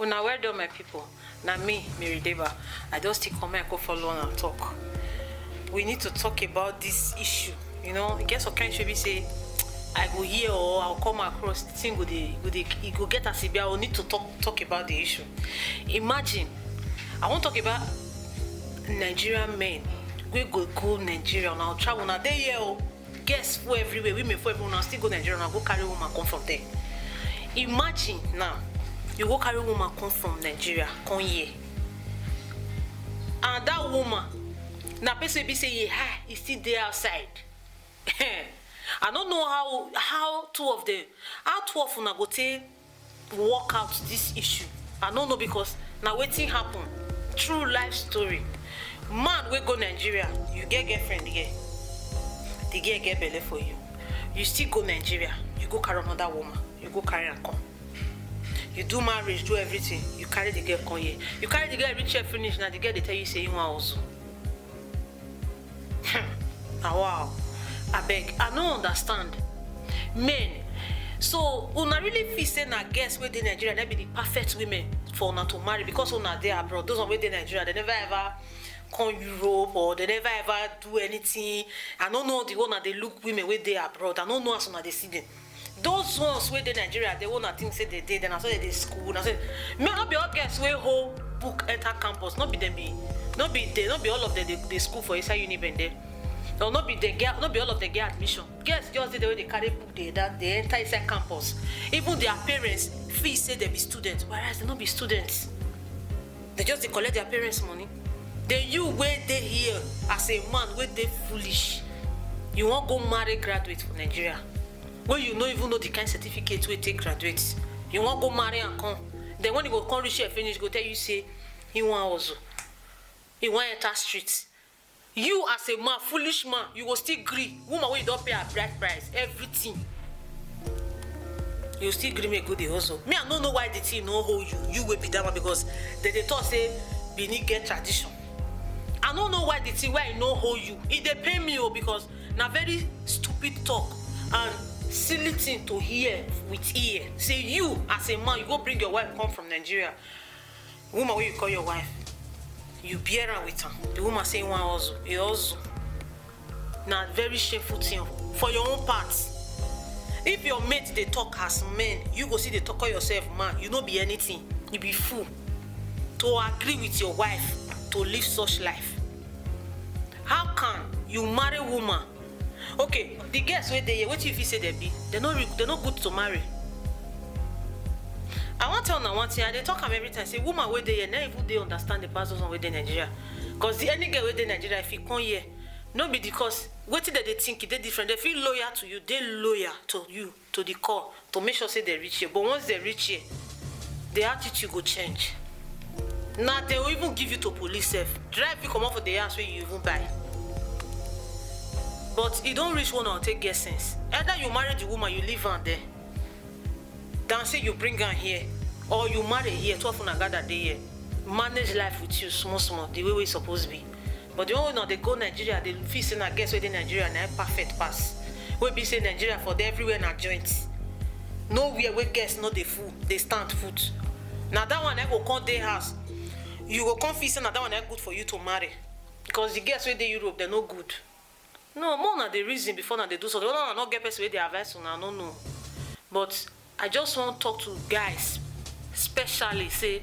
Una well done, my people. Now me, Mary Deba. I just still come and go follow and talk. We need to talk about this issue. You know, I guess okay should be say I go here or I'll come across the thing it go get us. I will need to talk about the issue. Imagine, I want to talk about Nigerian men. We go Nigeria now travel now. They here, guess for everywhere. Women for everyone. Now still go Nigeria now. Go carry woman come from there. Imagine now. You go carry woman come from Nigeria, come here. And that woman, na person be say, yeah, he still there outside. I don't know how two of them una go take work out this issue. I don't know because now wetin happen. True life story. Man we go Nigeria, you get girlfriend here. The girl get belle for you. You still go Nigeria, you go carry another woman, you go carry and come. You do marriage, do everything. You carry the girl come here. You carry the girl reach here finish. Now the girl they tell you say you want also. Ah wow. I beg. I don't understand. Men. So una really feel say na girls wey dey Nigeria they be the perfect women for una to marry because una dey abroad. Those one wey dey Nigeria they never ever come Europe or they never ever do anything. I don't know the one that they look women wey dey abroad. I don't know as una dey see them. Those ones wey dey Nigeria, they wanna think say they did, then I saw they school. I said, may not be all girls wey whole book enter campus, not be all of them they school for inside Uniben there. No, not be all of them get admission. Girls just the way they carry book they enter inside campus. Even their parents feel say they be students, whereas they not be students. They just they collect their parents' money. Then you where they here as a man where they foolish. You won't go marry graduate for Nigeria. When you don't even know the kind of certificate we take graduates, you won't go marry and come. Then when you go come reach here finish, go tell you say he want also. He want enter streets. You as a man, foolish man, you will still agree. Woman when you don't pay a bride price, everything. You still agree me go the hustle. Me, I don't know why the thing no hold you. You will be that one because they thought say Benin get tradition. I don't know why the thing why I no hold you. It they pay me because na very stupid talk and silly thing to hear with ear. Say you as a man, you go bring your wife come from Nigeria. Woman when you call your wife, you bear her with her. The woman say one also, he also. Now very shameful thing for your own part. If your mate they talk as men, you go see they talk yourself man. You no be anything. You be fool. To agree with your wife to live such life. How can you marry woman? Okay, the girls where they what if you say they be? They're not good to marry. I want to tell one thing, they talk them every time. Say woman where they never even they understand the persons on where they Nigeria. Because the any girl where they Nigeria, if you come here, no be because what that they think they different. They feel loyal to you, they loyal to you, to the core, to make sure say they reach here. But once they reach here, the attitude will change. Now they will even give you to police self. Drive you come out for the house where you even buy. But you don't reach one or take get sense. Either you marry the woman, you leave her there. Then say you bring her here. Or you marry here, 12 and gather day here. Manage life with you small, the way we're supposed to be. But the only now they go Nigeria, they feel say na guess where they Nigeria na perfect pass. We be say Nigeria for the everywhere na joints. Nowhere where guests not the food, they stand foot. Now that one I go come their house. You go come feel say na that one I good for you to marry. Because the guests where they Europe, they're no good. No, more na the reason before now they do so. They don't not get person where they advise on, I don't know. But I just want to talk to guys, especially say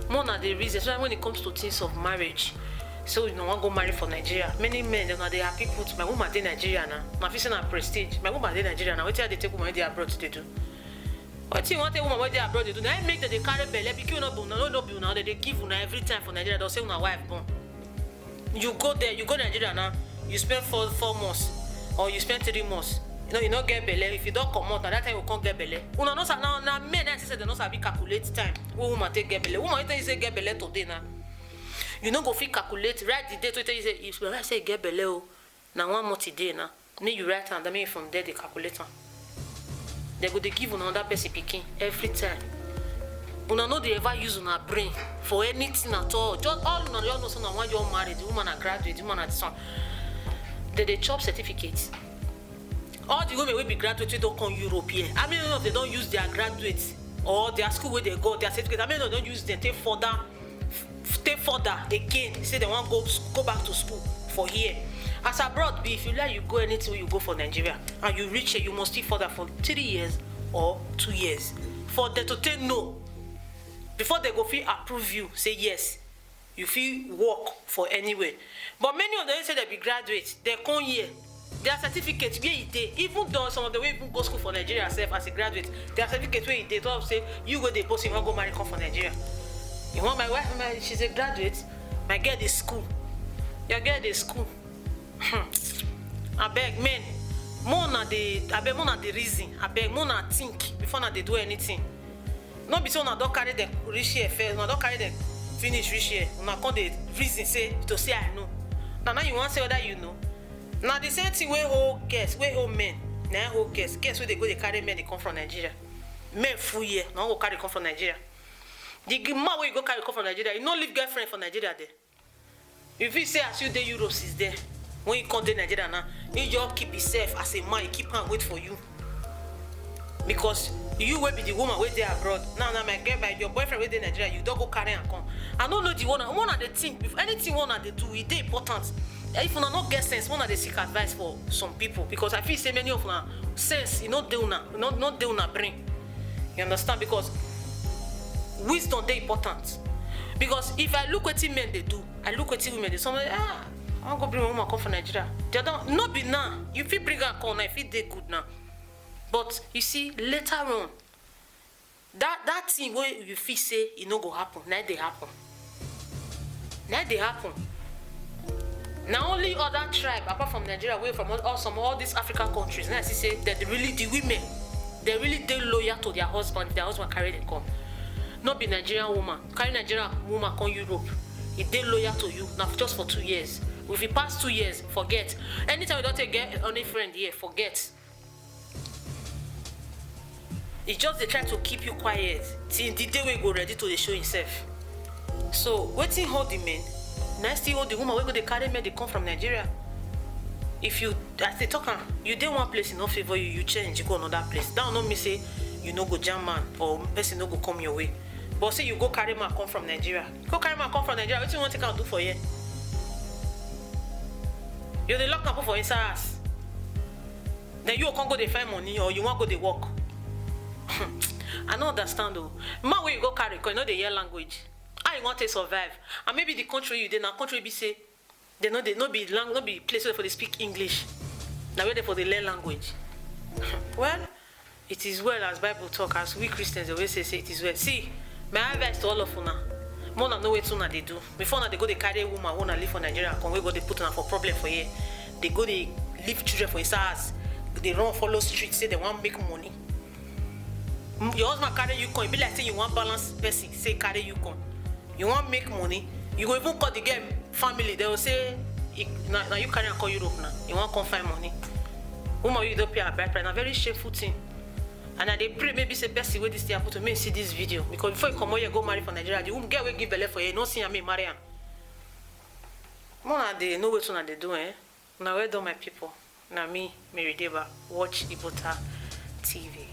more na the reason. So when it comes to things of marriage, so you know want go marry for Nigeria. Many men they happy put my woman in Nigeria now. My facing a prestige. My woman in Nigeria now. What they take woman they abroad to do? What you want a woman where they abroad to do? Now make that they carry belly because you no be now they give una every time for Nigeria. They'll say una wife born. You go there, you go Nigeria now. You spend 4 months or you spend 3 months. You not get belly. If you don't come out, at that time you can't get belly. Una no now men I say they no sabi calculate time. Woman take get belly. Woman tell you say get belly today now. You no go fit calculate write the date. Tell you say if I say get belly oh, now 1 month today now. Then you write and then from there they calculate. They go they give another person picking every time. Una no they ever use una brain for anything at all. Just all una you know so now when you're married, the woman are graduate, the woman are this one. They chop certificates. All the women will be graduates don't come Europe here. How many of them don't use their graduates or their school where they go, their certificate. I mean, they don't use them. Take further again. Say they want go back to school for here. As abroad, be if you like, you go anything you go for Nigeria, and you reach here, you must stay further for 3 years or 2 years for them to take no. Before they go feel approve you, say yes, you feel work for anywhere. But many of them say they be graduates, they come here. Their certificates where they even though some of the way people go school for Nigeria yourself as a graduate, their certificates where they don't say you go the post you want go marry come for Nigeria. You want my wife, she's a graduate, my girl is school. Your girl is school. I beg men, more na the reason. I beg more na think before na they do anything. Not be so na don't carry them reach here first, na don't carry them finish reach here. Na come the reason say to say I know. Now you want to say whether you know. Now the same thing where whole girls, where whole men, now whole girls where they go they carry men they come from Nigeria. Men full year, now go carry come from Nigeria. The man where you go carry come from Nigeria, you no leave girlfriend for Nigeria there. If you say as you the Europe is there, when you come to Nigeria now, you just keep yourself as a man, you keep and wait for you. Because you will be the woman where they abroad. Now my girl, by your boyfriend where they Nigeria, you don't go carry and come. I don't know the one of the thing. If anything one of the do, it's important. If you not get sense, one of the seek advice for some people. Because I feel say many of them sense, you know, they not they bring. You understand? Because wisdom they important. Because if I look what men they do, I look what women they do. Somebody I'm gonna bring my woman come from Nigeria. They don't not be now. You feel bring her come now, if it they good now. But you see, later on, that thing where you feel say it no go happen, now they happen. Now they happen. Now only other tribe apart from Nigeria, away from all these African countries. Now I see say that the women, they really loyal to their husband. If their husband carry them come. Not be Nigerian woman. Carry Nigerian woman come Europe. If they loyal to you, now just for 2 years. If you pass 2 years, forget. Anytime you don't take any friend here, forget. It's just they try to keep you quiet till the day we go ready to show himself. So waiting hold the men. Next thing hold the woman we go they carry men they come from Nigeria. If you as they talk you dey one place in no favor you change, you go another place. That will not mean say you no go jam man or person no go come your way. But say you go carry man come from Nigeria. Go carry man come from Nigeria, what you want to take out do for you? You dey lock up for inside house. Then you can't go they find money or you want go they work. I don't understand though. Man where you go carry, because you know the hear language. How you want to survive? And maybe the country you did now country be say they no be place where for they speak English. Now where they for the learn language. Well, it is well as Bible talk, as we Christians always say it is well. See, my advice to all of you now. More than know what sooner they do. Before now they go they carry a woman wanna live for Nigeria, come we go they put on for problem for here. They go they leave children for his house. They run follow streets, say they want make money. Your husband carry you come, it be like say you want balance person, say carry you come. You want make money, you go even call the girl family, they will say now you carry and call Europe now. You want come find money. Woman you don't pay a bride price, a very shameful thing. And they pray maybe say person where this thing happen to me see this video. Because before you come out here go marry for Nigeria, the woman get will give belly for you, no see me marry him. More they know what they do, eh? Now well done my people. Now me, Mary Deba, watch Ibota TV.